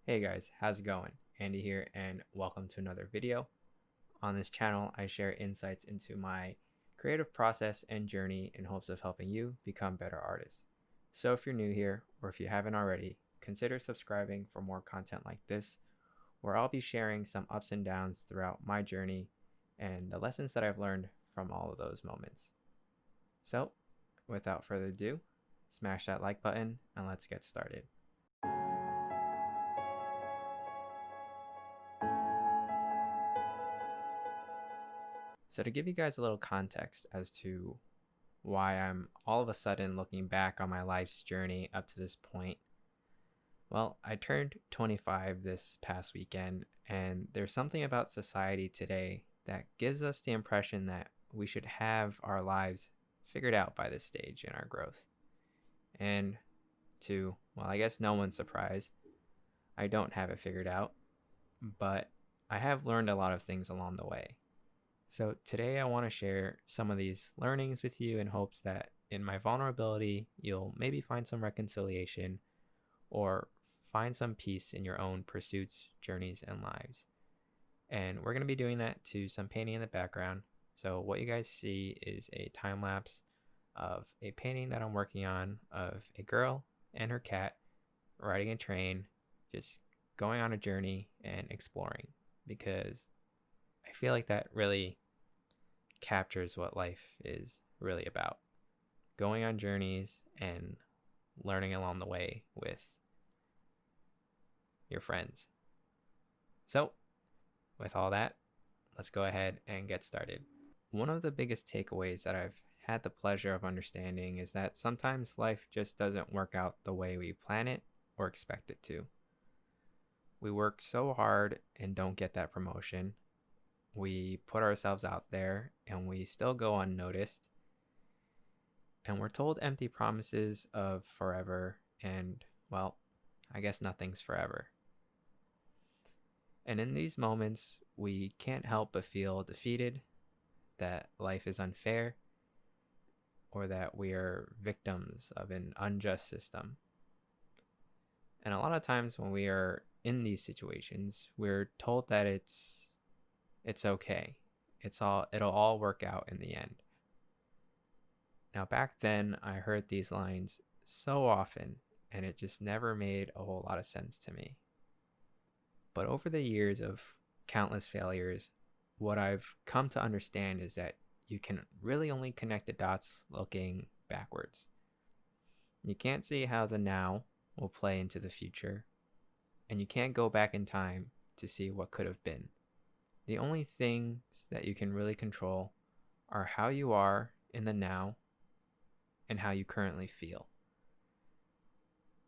Hey guys, how's it going? Andy here and welcome to another video. On this channel, I share insights into my creative process and journey in hopes of helping you become better artists. So if you're new here or if you haven't already, consider subscribing for more content like this, where I'll be sharing some ups and downs throughout my journey and the lessons that I've learned from all of those moments. So without further ado, smash that like button and let's get started. So to give you guys a little context as to why I'm all of a sudden looking back on my life's journey up to this point, well, I turned 25 this past weekend, and there's something about society today that gives us the impression that we should have our lives figured out by this stage in our growth. And well, I guess no one's surprised, I don't have it figured out, but I have learned a lot of things along the way. So today I want to share some of these learnings with you in hopes that in my vulnerability, you'll maybe find some reconciliation or find some peace in your own pursuits, journeys, and lives. And we're going to be doing that to some painting in the background. So what you guys see is a time lapse of a painting that I'm working on of a girl and her cat riding a train, just going on a journey and exploring, because I feel like that really captures what life is really about. Going on journeys and learning along the way with your friends. So, with all that, let's go ahead and get started. One of the biggest takeaways that I've had the pleasure of understanding is that sometimes life just doesn't work out the way we plan it or expect it to. We work so hard and don't get that promotion. We put ourselves out there and we still go unnoticed. And we're told empty promises of forever, and well, I guess nothing's forever. And in these moments, we can't help but feel defeated, that life is unfair, or that we are victims of an unjust system. And a lot of times when we are in these situations, we're told that it's okay. It'll all work out in the end. Now back then I heard these lines so often and it just never made a whole lot of sense to me. But over the years of countless failures, what I've come to understand is that you can really only connect the dots looking backwards. You can't see how the now will play into the future, and you can't go back in time to see what could have been. The only things that you can really control are how you are in the now and how you currently feel.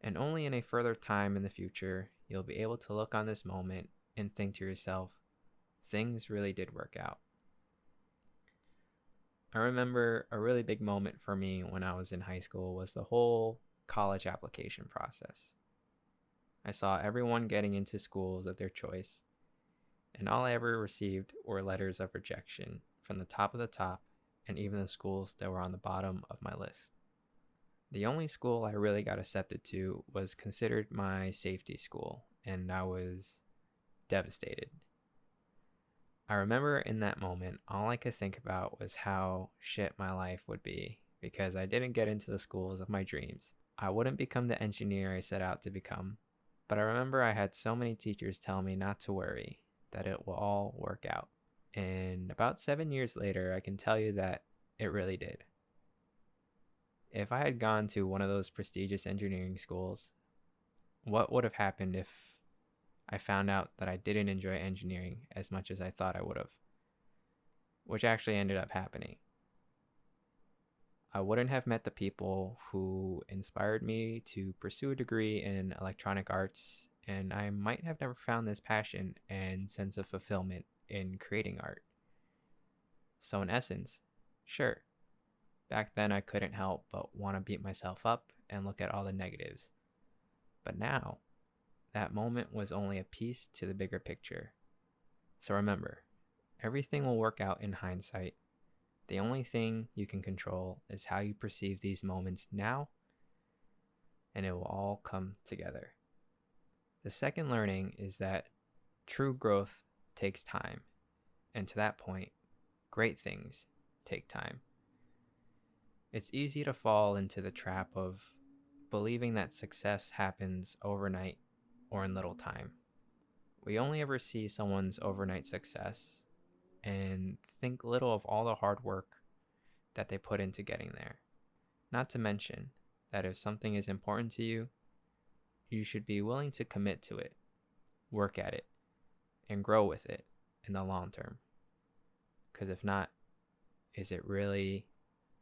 And only in a further time in the future, you'll be able to look on this moment and think to yourself, things really did work out. I remember a really big moment for me when I was in high school was the whole college application process. I saw everyone getting into schools of their choice, and all I ever received were letters of rejection from the top of the top, and even the schools that were on the bottom of my list. The only school I really got accepted to was considered my safety school, and I was devastated. I remember in that moment, all I could think about was how shit my life would be because I didn't get into the schools of my dreams. I wouldn't become the engineer I set out to become, but I remember I had so many teachers tell me not to worry, that it will all work out. And about 7 years later, I can tell you that it really did. If I had gone to one of those prestigious engineering schools, what would have happened if I found out that I didn't enjoy engineering as much as I thought I would have? Which actually ended up happening. I wouldn't have met the people who inspired me to pursue a degree in electronic arts, and I might have never found this passion and sense of fulfillment in creating art. So in essence, sure, back then I couldn't help but want to beat myself up and look at all the negatives. But now, that moment was only a piece to the bigger picture. So remember, everything will work out in hindsight. The only thing you can control is how you perceive these moments now, and it will all come together. The second learning is that true growth takes time, and to that point, great things take time. It's easy to fall into the trap of believing that success happens overnight or in little time. We only ever see someone's overnight success and think little of all the hard work that they put into getting there. Not to mention that if something is important to you, you should be willing to commit to it, work at it, and grow with it in the long term. Because if not, is it really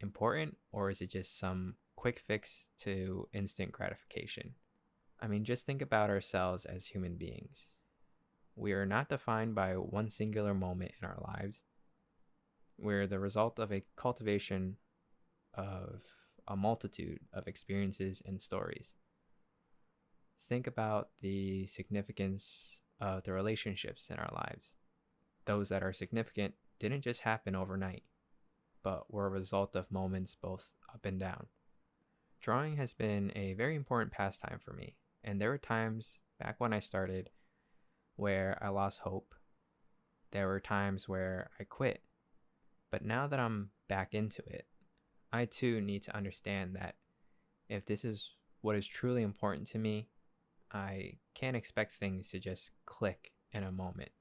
important, or is it just some quick fix to instant gratification? I mean, just think about ourselves as human beings. We are not defined by one singular moment in our lives. We're the result of a cultivation of a multitude of experiences and stories. Think about the significance of the relationships in our lives. Those that are significant didn't just happen overnight, but were a result of moments both up and down. Drawing has been a very important pastime for me, and there were times back when I started where I lost hope. There were times where I quit. But now that I'm back into it, I too need to understand that if this is what is truly important to me, I can't expect things to just click in a moment.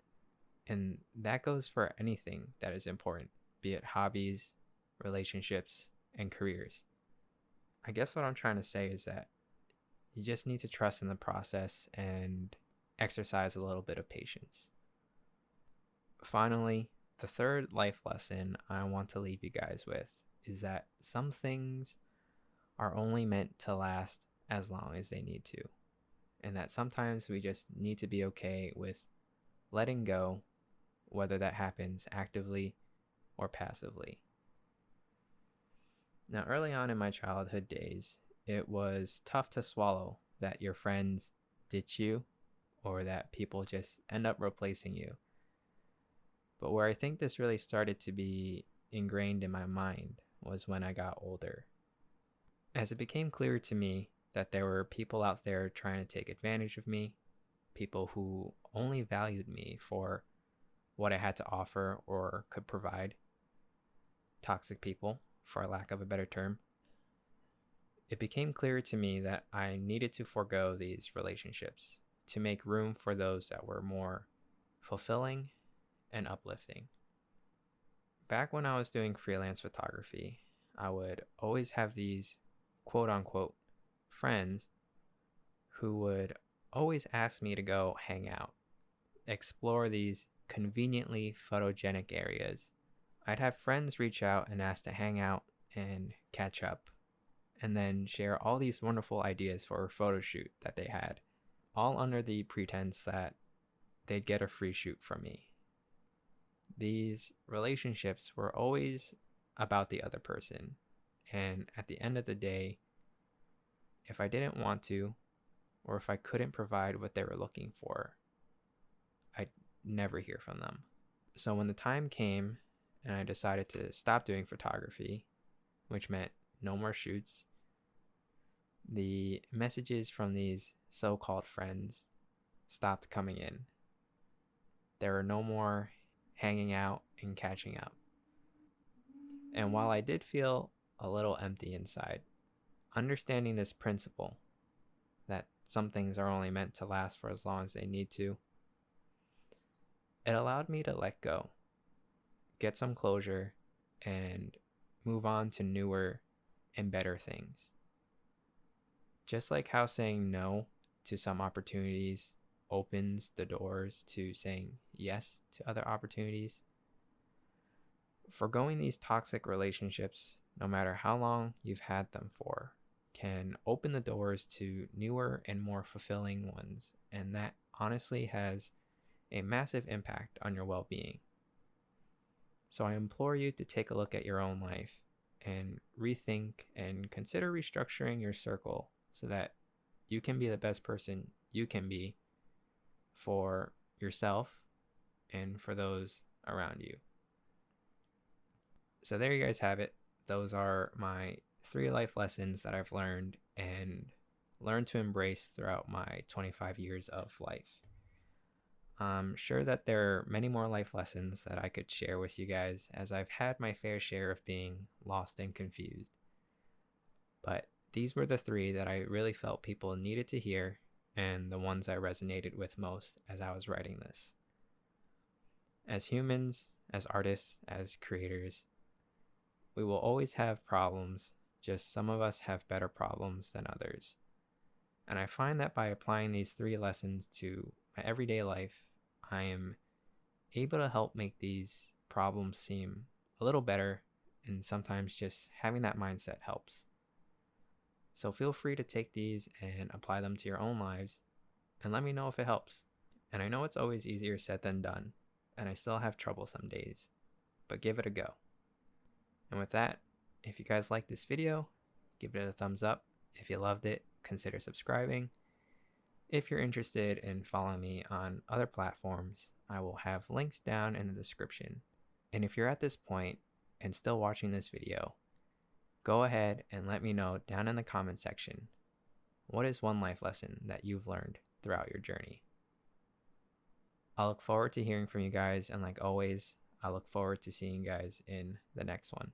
And that goes for anything that is important, be it hobbies, relationships, and careers. I guess what I'm trying to say is that you just need to trust in the process and exercise a little bit of patience. Finally, the third life lesson I want to leave you guys with is that some things are only meant to last as long as they need to, and that sometimes we just need to be okay with letting go, whether that happens actively or passively. Now, early on in my childhood days, it was tough to swallow that your friends ditch you or that people just end up replacing you. But where I think this really started to be ingrained in my mind was when I got older. As it became clear to me that there were people out there trying to take advantage of me, people who only valued me for what I had to offer or could provide, toxic people, for lack of a better term, it became clear to me that I needed to forego these relationships to make room for those that were more fulfilling and uplifting. Back when I was doing freelance photography, I would always have these quote unquote friends who would always ask me to go hang out, explore these conveniently photogenic areas. I'd have friends reach out and ask to hang out and catch up, and then share all these wonderful ideas for a photo shoot that they had, all under the pretense that they'd get a free shoot from me. These relationships were always about the other person, and at the end of the day, if I didn't want to, or if I couldn't provide what they were looking for, I'd never hear from them. So when the time came and I decided to stop doing photography, which meant no more shoots, the messages from these so-called friends stopped coming in. There were no more hanging out and catching up. And while I did feel a little empty inside, understanding this principle that some things are only meant to last for as long as they need to, it allowed me to let go, get some closure, and move on to newer and better things. Just like how saying no to some opportunities opens the doors to saying yes to other opportunities, forgoing these toxic relationships, no matter how long you've had them for, can open the doors to newer and more fulfilling ones, and that honestly has a massive impact on your well-being. So I implore you to take a look at your own life and rethink and consider restructuring your circle so that you can be the best person you can be for yourself and for those around you. So there you guys have it. Those are my 3 life lessons that I've learned, and learned to embrace throughout my 25 years of life. I'm sure that there are many more life lessons that I could share with you guys, as I've had my fair share of being lost and confused. But these were the three that I really felt people needed to hear, and the ones I resonated with most as I was writing this. As humans, as artists, as creators, we will always have problems, just some of us have better problems than others. And I find that by applying these three lessons to my everyday life, I am able to help make these problems seem a little better, and sometimes just having that mindset helps. So feel free to take these and apply them to your own lives, and let me know if it helps. And I know it's always easier said than done, and I still have trouble some days, but give it a go. And with that, if you guys like this video, give it a thumbs up. If you loved it, consider subscribing. If you're interested in following me on other platforms, I will have links down in the description. And if you're at this point and still watching this video, go ahead and let me know down in the comment section, what is one life lesson that you've learned throughout your journey? I'll look forward to hearing from you guys, and like always, I look forward to seeing you guys in the next one.